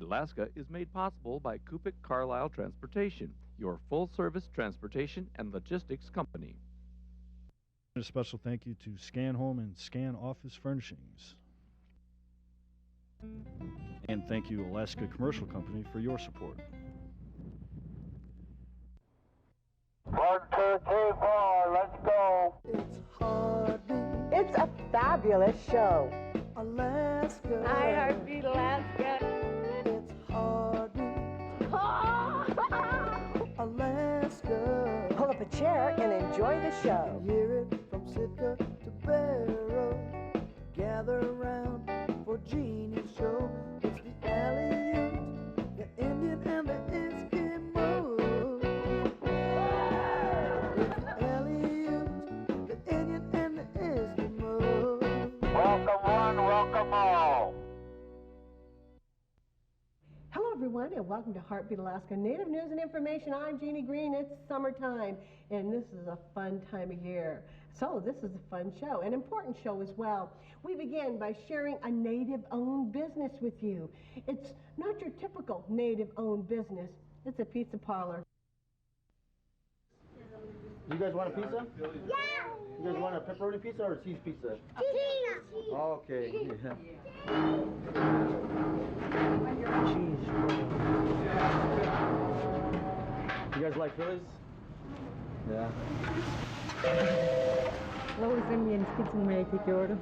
Alaska is made possible by Kupik Carlisle Transportation, your full-service transportation and logistics company. A special thank you to Scan Home and Scan Office Furnishings. And thank you, Alaska Commercial Company, for your support. 1, 2, 3, 4, let's go. It's Heartbeat. It's a fabulous show. Alaska. Hi, Heartbeat Alaska. It's Heartbeat. Alaska. Pull up a chair and enjoy the show. Hear it from Sitka to Barrow. Gather around for Jeannie's show. It's the Aleut, the Indian and the Eskimo. It's the Aleut, the Indian and the Eskimo. Welcome one, welcome all. Hello, everyone, and welcome to Heartbeat Alaska Native News and Information. I'm Jeannie Green. It's summertime, and this is a fun time of year. So this is a fun show, an important show as well. We begin by sharing a Native-owned business with you. It's not your typical Native-owned business. It's a pizza parlor. You guys want a pizza? Yeah. You guys want a pepperoni pizza or a cheese pizza? Cheese. Okay. Cheese. You guys like Phillies? Yeah. Hello, Simeon's Kitchen. May I take your order?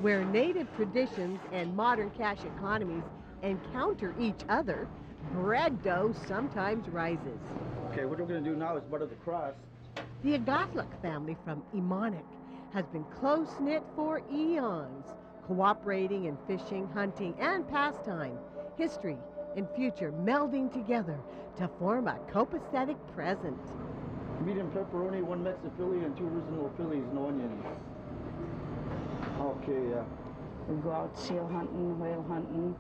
Where Native traditions and modern cash economies encounter each other, bread dough sometimes rises. Okay, what we're going to do now is butter the crust. The Agathluk family from Emonic has been close-knit for eons, cooperating in fishing, hunting, and pastime, history and future melding together to form a copacetic present. Medium pepperoni, 1 Mexican Philly, and 2 original Phillies, no onions. Okay, yeah. We go out seal hunting, whale hunting,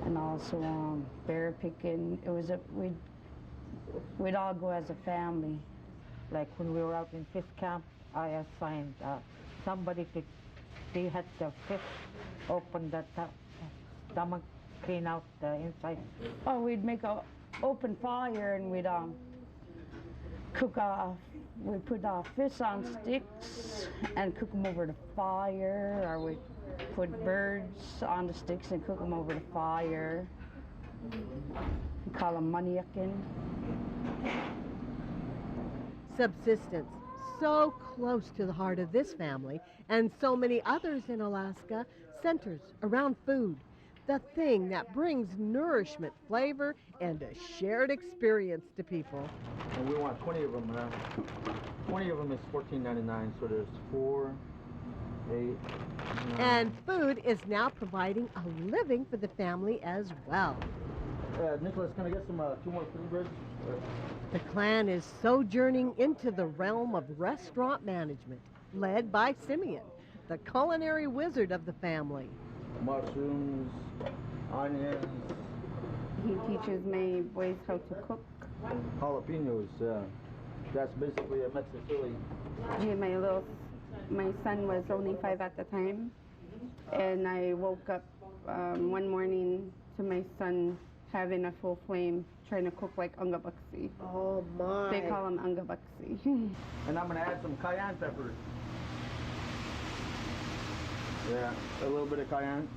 and also bear picking. It was we'd all go as a family. Like when we were out in fish camp, I assigned somebody they had the fish open the stomach, clean out the inside. Oh, we'd make a open fire and we'd cook we put fish on sticks and cook them over the fire, or we put birds on the sticks and cook them over the fire. We call them maniakin. Subsistence, so close to the heart of this family and so many others in Alaska, centers around food, the thing that brings nourishment, flavor, and a shared experience to people. And we want 20 of them. 20 of them is $14.99, so there's 4, 8, 9. And food is now providing a living for the family as well. Nicholas, can I get some 2 more free breads? The clan is sojourning into the realm of restaurant management, led by Simeon, the culinary wizard of the family. Mushrooms, onions. He teaches my boys how to cook. Jalapenos, that's basically a Mexican Philly. Yeah, my son was only 5 at the time, and I woke up one morning to my son having a full flame, trying to cook like ungabuxi. Oh my. They call them ungabuxi. And I'm going to add some cayenne pepper. Yeah, a little bit of cayenne.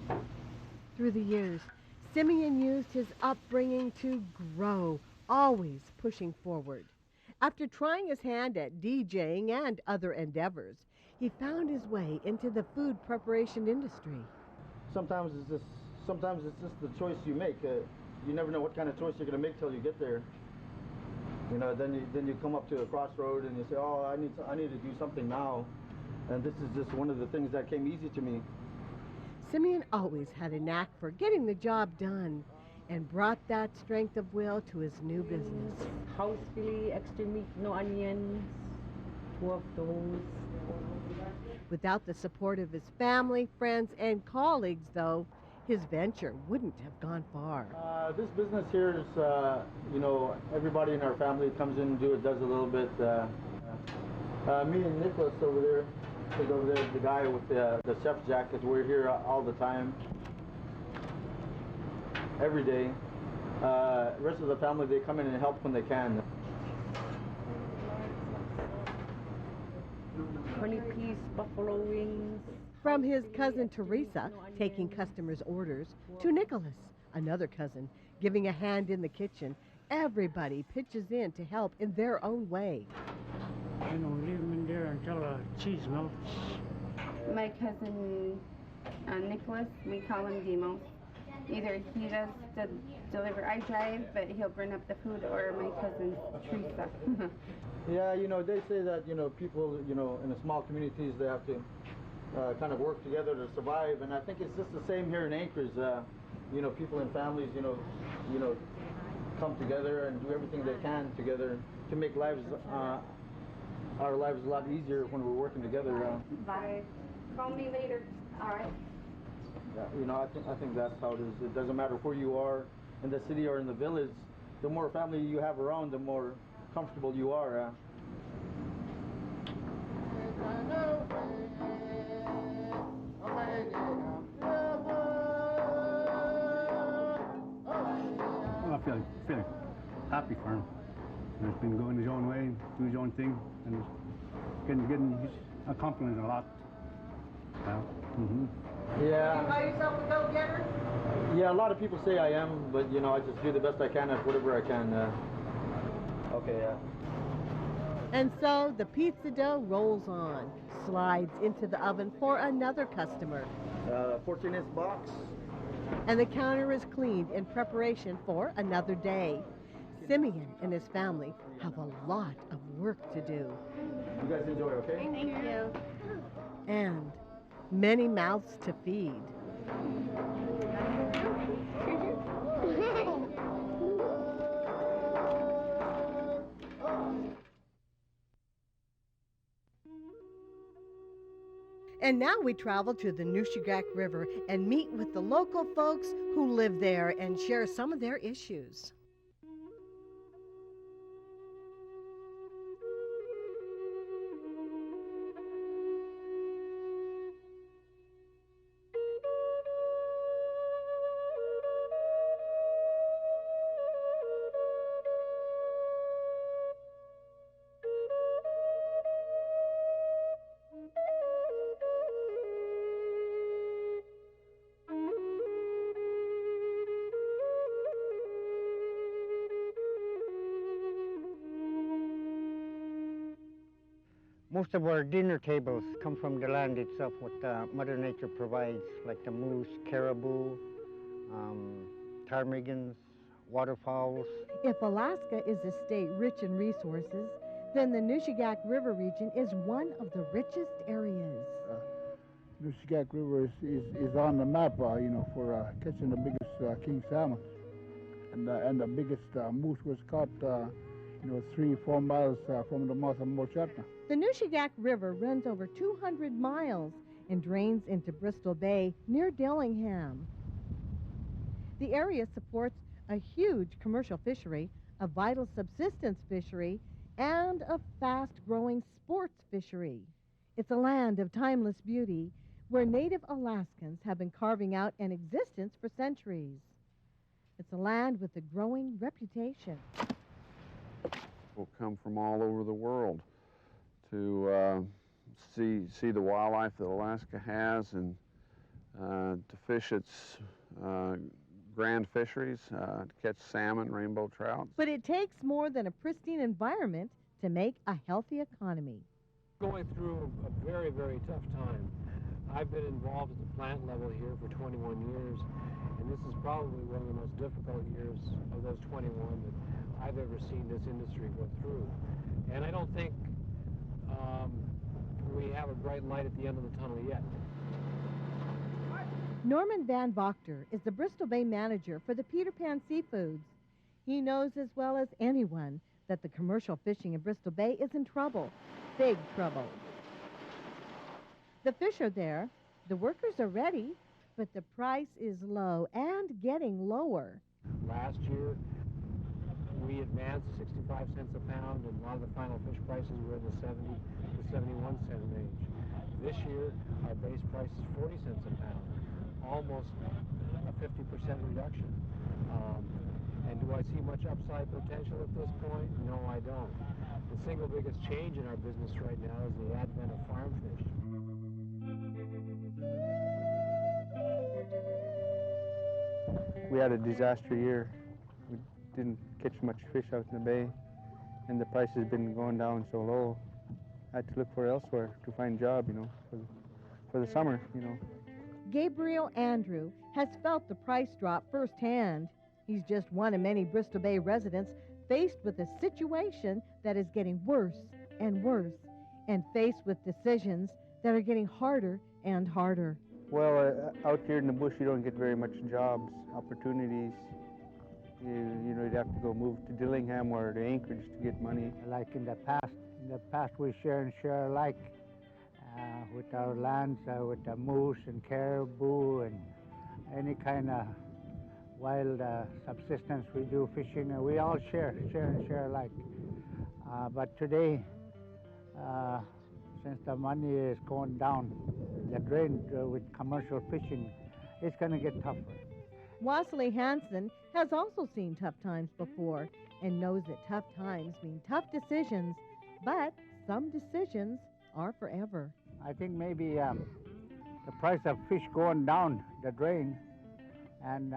Through the years, Simeon used his upbringing to grow, always pushing forward. After trying his hand at DJing and other endeavors, he found his way into the food preparation industry. Sometimes it's just the choice you make. You never know what kind of choice you're going to make till you get there. You know, then you come up to a crossroad and you say, oh, I need to do something now. And this is just one of the things that came easy to me. Simeon always had a knack for getting the job done and brought that strength of will to his new business. House Philly, extra meat, no onions, 2 of those. Without the support of his family, friends, and colleagues, though, his venture wouldn't have gone far. This business here is, you know, everybody in our family comes in and does a little bit. Me and Nicholas over there, There's over there the guy with the chef's jacket. We're here all the time, every day. Rest of the family, they come in and help when they can. 20-piece buffalo wings. From his cousin Teresa, taking customers' orders, to Nicholas, another cousin, giving a hand in the kitchen. Everybody pitches in to help in their own way. You know, leave them in there until the cheese melts. My cousin Nicholas, we call him Demo. Either he does the deliver, I drive, but he'll bring up the food, or my cousin Teresa. Yeah, you know, they say that, you know, people, you know, in the small communities, they have to kind of work together to survive, and I think it's just the same here in Anchorage. You know, people and families, you know, come together and do everything they can together to make lives, our lives a lot easier when we're working together. Bye. Call me later. All right. You know, I think that's how it is. It doesn't matter where you are, in the city or in the village. The more family you have around, the more comfortable you are. Well, I feel happy for him. He's been going his own way, do his own thing, and he's getting accomplishing a lot. Yeah. You call yourself a go-getter? Yeah, a lot of people say I am, but you know, I just do the best I can at whatever I can. Okay, yeah. And so the pizza dough rolls on, slides into the oven for another customer. 14-inch box. And the counter is cleaned in preparation for another day. Simeon and his family have a lot of work to do. You guys enjoy, okay? Thank you. And many mouths to feed. And now we travel to the Nushagak River and meet with the local folks who live there and share some of their issues. Most of our dinner tables come from the land itself, what Mother Nature provides, like the moose, caribou, ptarmigans, waterfowls. If Alaska is a state rich in resources, then the Nushagak River region is one of the richest areas. Nushagak River is on the map, you know, for catching the biggest king salmon. And the biggest moose was caught, you know, 3-4 miles from the mouth of Mochotna. The Nushagak River runs over 200 miles and drains into Bristol Bay near Dillingham. The area supports a huge commercial fishery, a vital subsistence fishery, and a fast-growing sports fishery. It's a land of timeless beauty where native Alaskans have been carving out an existence for centuries. It's a land with a growing reputation. People come from all over the world to see the wildlife that Alaska has and to fish its grand fisheries, to catch salmon, rainbow trout. But it takes more than a pristine environment to make a healthy economy. Going through a very, very tough time. I've been involved at the plant level here for 21 years, and this is probably one of the most difficult years of those 21 that I've ever seen this industry go through. And I don't think we have a bright light at the end of the tunnel yet. Norman Van Voctor is the Bristol Bay manager for the Peter Pan Seafoods. He knows as well as anyone that the commercial fishing in Bristol Bay is in trouble, big trouble. The fish are there, the workers are ready, but the price is low and getting lower. Last year, we advanced 65 cents a pound, and a lot of the final fish prices were in the 70 to 71 cent range. This year, our base price is 40 cents a pound, almost a 50% reduction. And do I see much upside potential at this point? No, I don't. The single biggest change in our business right now is the advent of farm fish. We had a disaster year. We didn't catch much fish out in the bay, and the price has been going down so low. I had to look for elsewhere to find a job, for the summer, Gabriel Andrew has felt the price drop firsthand. He's just one of many Bristol Bay residents faced with a situation that is getting worse and worse, and faced with decisions that are getting harder and harder. Well, out here in the bush, you don't get very much jobs, opportunities. You'd have to go move to Dillingham or to Anchorage to get money. Like in the past we share and share alike with our lands, with the moose and caribou and any kind of wild subsistence we do, fishing. We all share and share alike. But today, since the money is going down the drain with commercial fishing, it's going to get tougher. Wassily Hanson has also seen tough times before and knows that tough times mean tough decisions, but some decisions are forever. I think maybe the price of fish going down the drain, and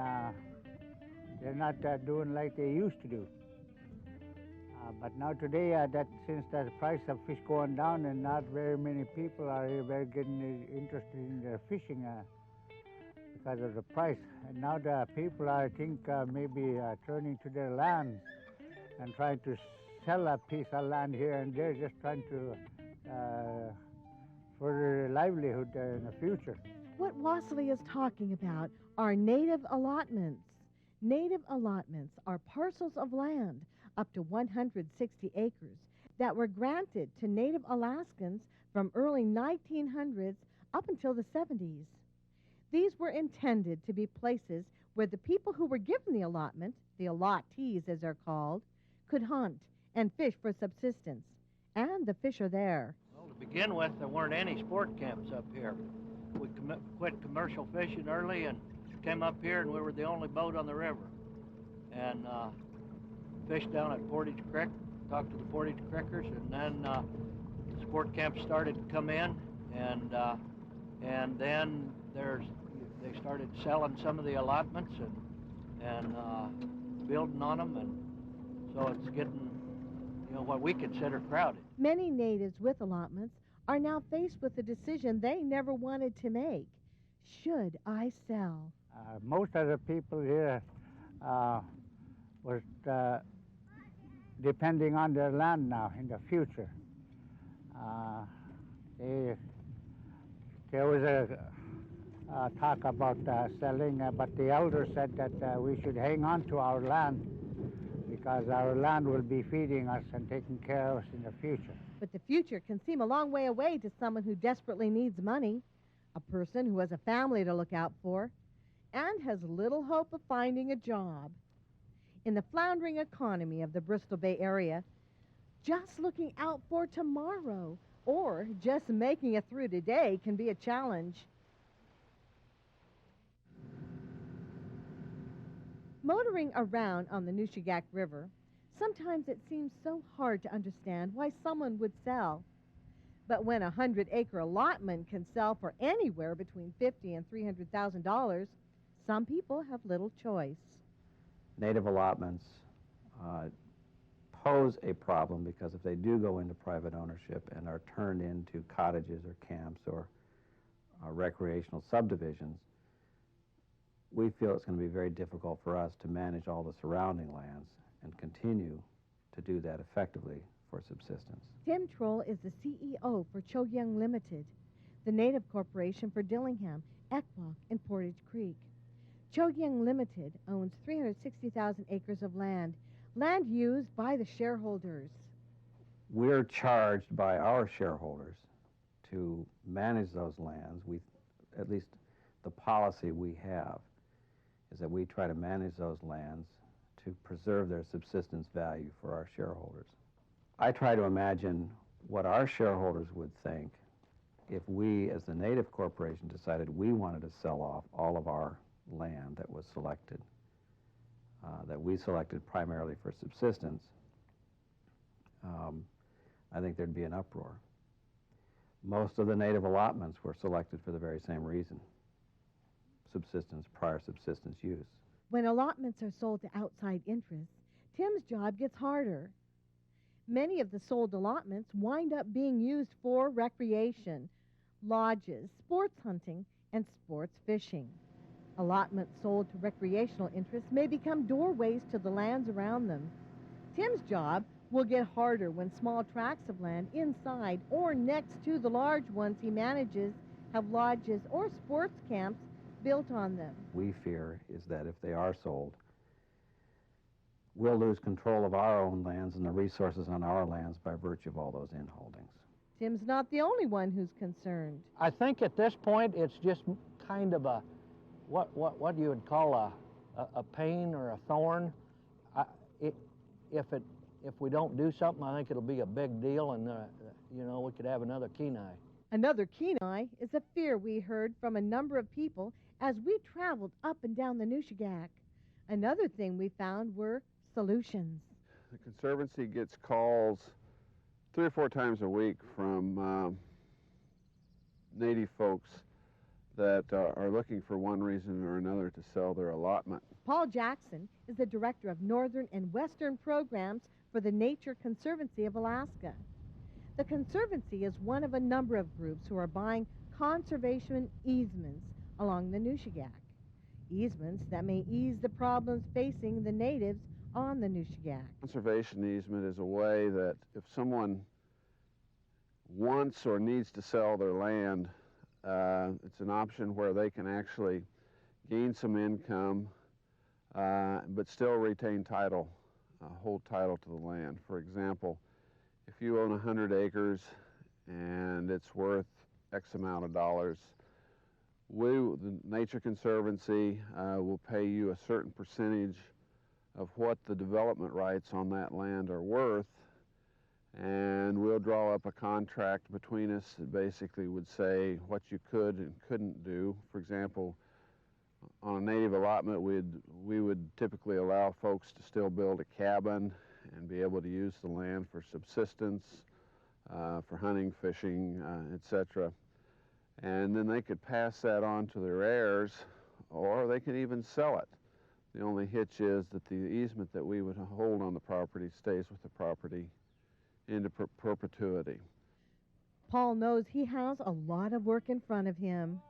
they're not doing like they used to do. But now today, that since the price of fish going down, and not very many people are very getting interested in their fishing because of the price. And now the people, I think, maybe turning to their lands and trying to sell a piece of land here and there, just trying to further their livelihood in the future. What Wassily is talking about are native allotments. Native allotments are parcels of land up to 160 acres that were granted to Native Alaskans from early 1900s up until the 70s. These were intended to be places where the people who were given the allotment, the allottees as they're called, could hunt and fish for subsistence. And the fish are there. Well, to begin with, there weren't any sport camps up here. We quit commercial fishing early and came up here, and we were the only boat on the river. And fished down at Portage Creek, talked to the Portage Creekers, and then the sport camps started to come in, and then they started selling some of the allotments and building on them, and so it's getting, what we consider crowded. Many natives with allotments are now faced with a decision they never wanted to make. Should I sell? Most of the people here was depending on their land now in the future. There was a talk about selling, but the elders said that we should hang on to our land because our land will be feeding us and taking care of us in the future. But the future can seem a long way away to someone who desperately needs money, a person who has a family to look out for, and has little hope of finding a job. In the floundering economy of the Bristol Bay area, just looking out for tomorrow or just making it through today can be a challenge. Motoring around on the Nushagak River, sometimes it seems so hard to understand why someone would sell. But when a 100-acre allotment can sell for anywhere between $50,000 and $300,000, some people have little choice. Native allotments pose a problem because if they do go into private ownership and are turned into cottages or camps or recreational subdivisions, we feel it's going to be very difficult for us to manage all the surrounding lands and continue to do that effectively for subsistence. Tim Troll is the CEO for Chogyang Limited, the native corporation for Dillingham, Akelkok, and Portage Creek. Chogyang Limited owns 360,000 acres of land used by the shareholders. We're charged by our shareholders to manage those lands. At least the policy we have is that we try to manage those lands to preserve their subsistence value for our shareholders. I try to imagine what our shareholders would think if we, as the native corporation, decided we wanted to sell off all of our land that was selected, that we selected primarily for subsistence, I think there'd be an uproar. Most of the native allotments were selected for the very same reason, subsistence, prior subsistence use. When allotments are sold to outside interests, Tim's job gets harder. Many of the sold allotments wind up being used for recreation, lodges, sports hunting, and sports fishing. Allotments sold to recreational interests may become doorways to the lands around them. Tim's job will get harder when small tracts of land inside or next to the large ones he manages have lodges or sports camps built on them. We fear is that if they are sold, we'll lose control of our own lands and the resources on our lands by virtue of all those inholdings. Tim's not the only one who's concerned. I think at this point it's just kind of a, what you would call a pain or a thorn. If we don't do something, I think it'll be a big deal, and you know, we could have another Kenai. Another Kenai is a fear we heard from a number of people as we traveled up and down the Nushagak. Another thing we found were solutions. The Conservancy gets calls 3 or 4 times a week from native folks that are looking for one reason or another to sell their allotment. Paul Jackson is the director of Northern and Western programs for the Nature Conservancy of Alaska. The Conservancy is one of a number of groups who are buying conservation easements along the Nushagak. Easements that may ease the problems facing the natives on the Nushagak. Conservation easement is a way that if someone wants or needs to sell their land, it's an option where they can actually gain some income but still retain title, hold title to the land. For example, if you own 100 acres and it's worth X amount of dollars, the Nature Conservancy will pay you a certain percentage of what the development rights on that land are worth, and we'll draw up a contract between us that basically would say what you could and couldn't do. For example, on a native allotment, we would typically allow folks to still build a cabin and be able to use the land for subsistence, for hunting, fishing, etc. And then they could pass that on to their heirs, or they could even sell it. The only hitch is that the easement that we would hold on the property stays with the property into perpetuity. Paul knows he has a lot of work in front of him.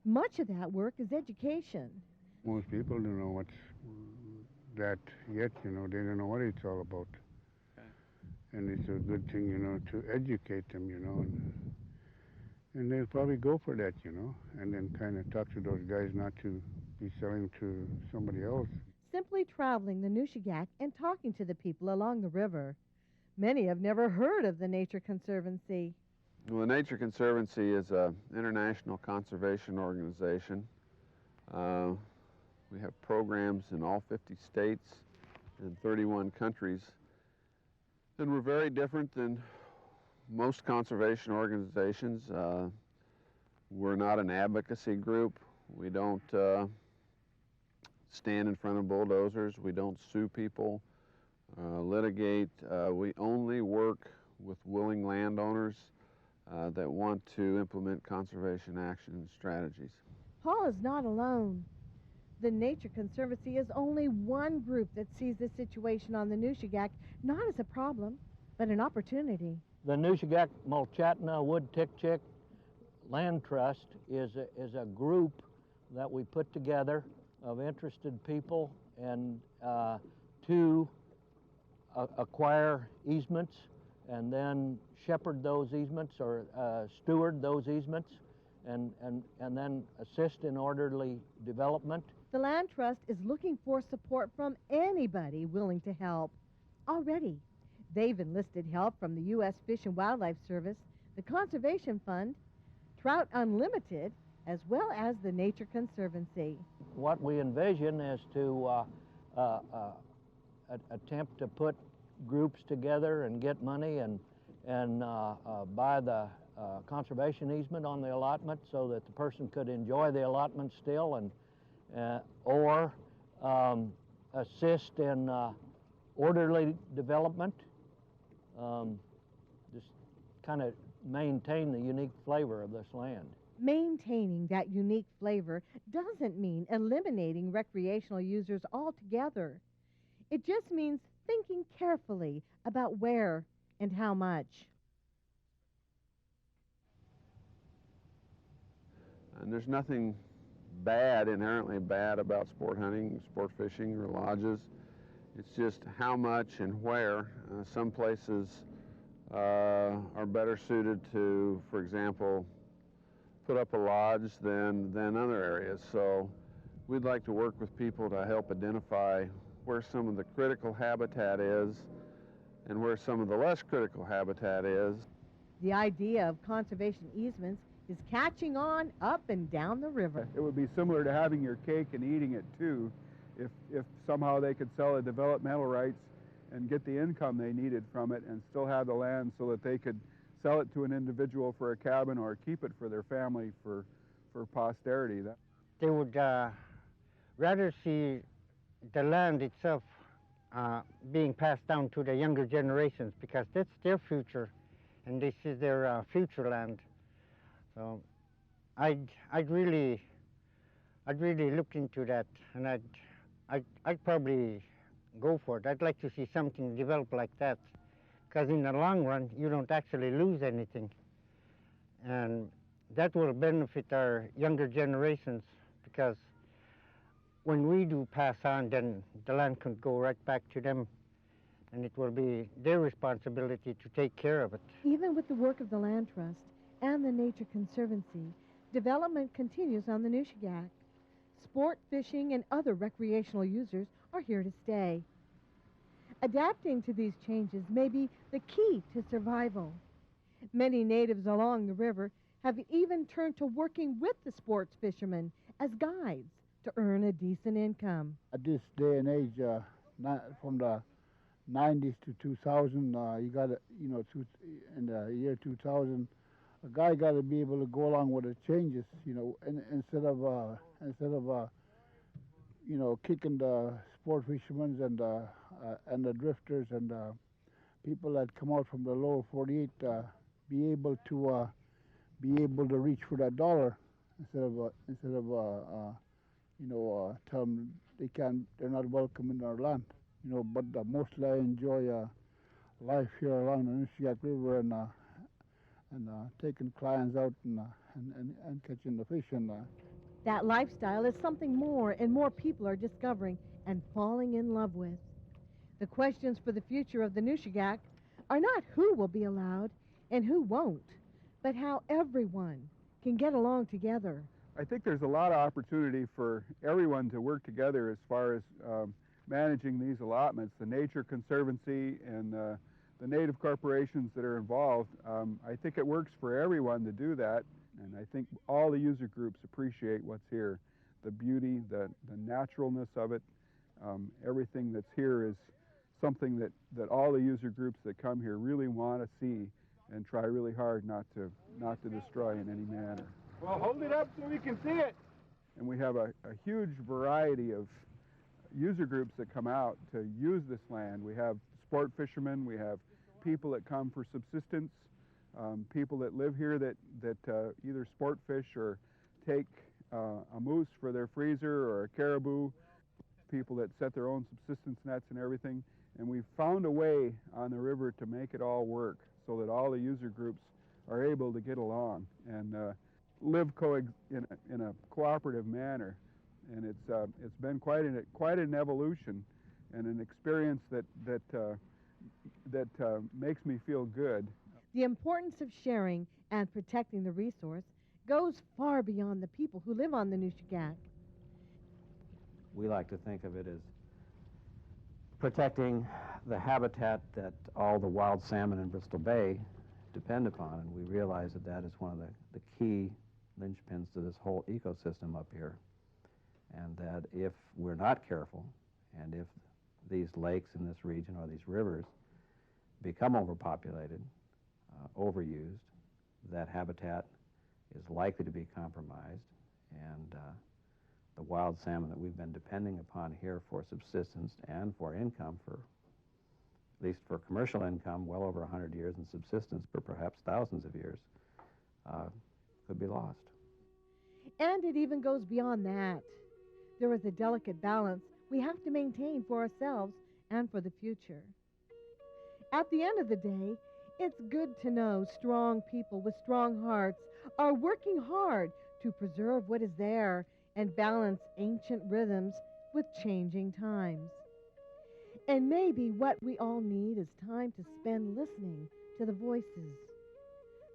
Much of that work is education. Most people don't know what's that yet, you know, they don't know what it's all about. Okay. And it's a good thing, you know, to educate them, you know, and they'll probably go for that, you know, and then kind of talk to those guys not to be selling to somebody else. Simply traveling the Nushagak and talking to the people along the river. Many have never heard of the Nature Conservancy. Well, the Nature Conservancy is an international conservation organization. We have programs in all 50 states and 31 countries. And we're very different than most conservation organizations. We're not an advocacy group. We don't stand in front of bulldozers. We don't sue people, litigate. We only work with willing landowners that want to implement conservation action strategies. Paul is not alone. The Nature Conservancy is only one group that sees this situation on the Nushagak not as a problem, but an opportunity. The Nushagak Mulchatna Wood Tikchik Land Trust is a group that we put together of interested people and to acquire easements and then shepherd those easements or steward those easements and then assist in orderly development. The Land Trust is looking for support from anybody willing to help. Already, they've enlisted help from the U.S. Fish and Wildlife Service, the Conservation Fund, Trout Unlimited, as well as the Nature Conservancy. What we envision is to attempt to put groups together and get money and buy the conservation easement on the allotment so that the person could enjoy the allotment still, and or assist in orderly development, just kind of maintain the unique flavor of this land. Maintaining that unique flavor doesn't mean eliminating recreational users altogether. It just means thinking carefully about where and how much. And there's nothing bad, inherently bad, about sport hunting, sport fishing, or lodges. It's just how much and where. Some places are better suited to, for example, put up a lodge than other areas. So we'd like to work with people to help identify where some of the critical habitat is and where some of the less critical habitat is. The idea of conservation easements is catching on up and down the river. It would be similar to having your cake and eating it too, if somehow they could sell the developmental rights and get the income they needed from it and still have the land so that they could sell it to an individual for a cabin or keep it for their family for posterity. They would rather see the land itself being passed down to the younger generations, because that's their future and this is their future land. So I'd really look into that, and I'd probably go for it. I'd like to see something develop like that, because in the long run you don't actually lose anything, and that will benefit our younger generations, because when we do pass on, then the land can go right back to them, and it will be their responsibility to take care of it. Even with the work of the Land Trust and the Nature Conservancy, development continues on the Nushagak. Sport fishing and other recreational users are here to stay. Adapting to these changes may be the key to survival. Many natives along the river have even turned to working with the sports fishermen as guides to earn a decent income. At this day and age, from the 90s to 2000, you got to, in the year 2000, a guy got to be able to go along with the changes, and instead of kicking the sport fishermen and the drifters and people that come out from the lower 48, be able to reach for that dollar instead of tell them they're not welcome in our land, But mostly I enjoy life here along the Nushagak River and taking clients out and catching the fish. That lifestyle is something more and more people are discovering and falling in love with. The questions for the future of the Nushagak are not who will be allowed and who won't, but how everyone can get along together. I think there's a lot of opportunity for everyone to work together as far as managing these allotments. The Nature Conservancy and the native corporations that are involved, I think it works for everyone to do that, and I think all the user groups appreciate what's here. The beauty, the naturalness of it, everything that's here is something that all the user groups that come here really want to see and try really hard not to destroy in any manner. Well, hold it up so we can see it. And we have a huge variety of user groups that come out to use this land. We have sport fishermen, we have people that come for subsistence, people that live here that either sport fish or take a moose for their freezer or a caribou, people that set their own subsistence nets and everything. And we've found a way on the river to make it all work so that all the user groups are able to get along and live in a cooperative manner. And it's been quite an evolution and an experience that makes me feel good. The importance of sharing and protecting the resource goes far beyond the people who live on the Nushagak. We like to think of it as protecting the habitat that all the wild salmon in Bristol Bay depend upon, and we realize that is one of the key linchpins to this whole ecosystem up here, and that if we're not careful, and if these lakes in this region or these rivers become overpopulated, overused, that habitat is likely to be compromised, and the wild salmon that we've been depending upon here for subsistence and for income, for at least for commercial income, well over 100 years, and subsistence for perhaps thousands of years, could be lost. And it even goes beyond that. There is a delicate balance we have to maintain for ourselves and for the future. At the end of the day, it's good to know strong people with strong hearts are working hard to preserve what is there and balance ancient rhythms with changing times. And maybe what we all need is time to spend listening to the voices.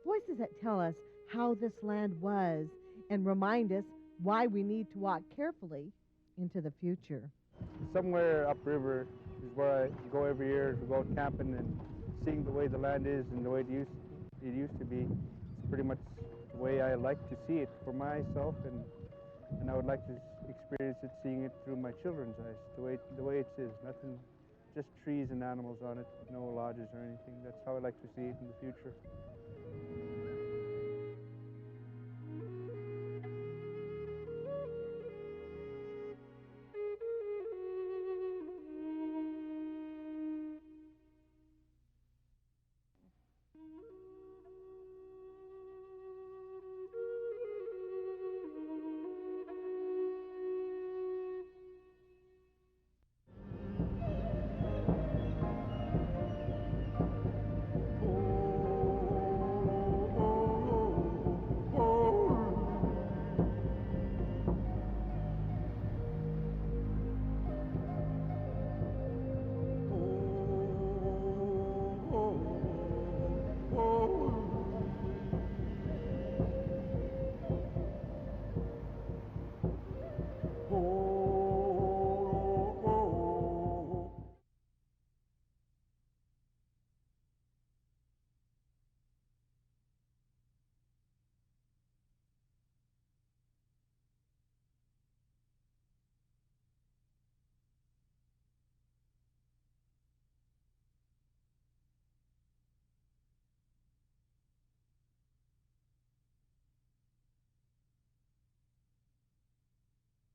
Voices that tell us how this land was and remind us why we need to walk carefully into the future. Somewhere upriver is where I go every year to go out camping and seeing the way the land is and the way it used to be. It's pretty much the way I like to see it for myself, and I would like to experience it, seeing it through my children's eyes, the way it is. Nothing, just trees and animals on it, no lodges or anything. That's how I like to see it in the future. Oh.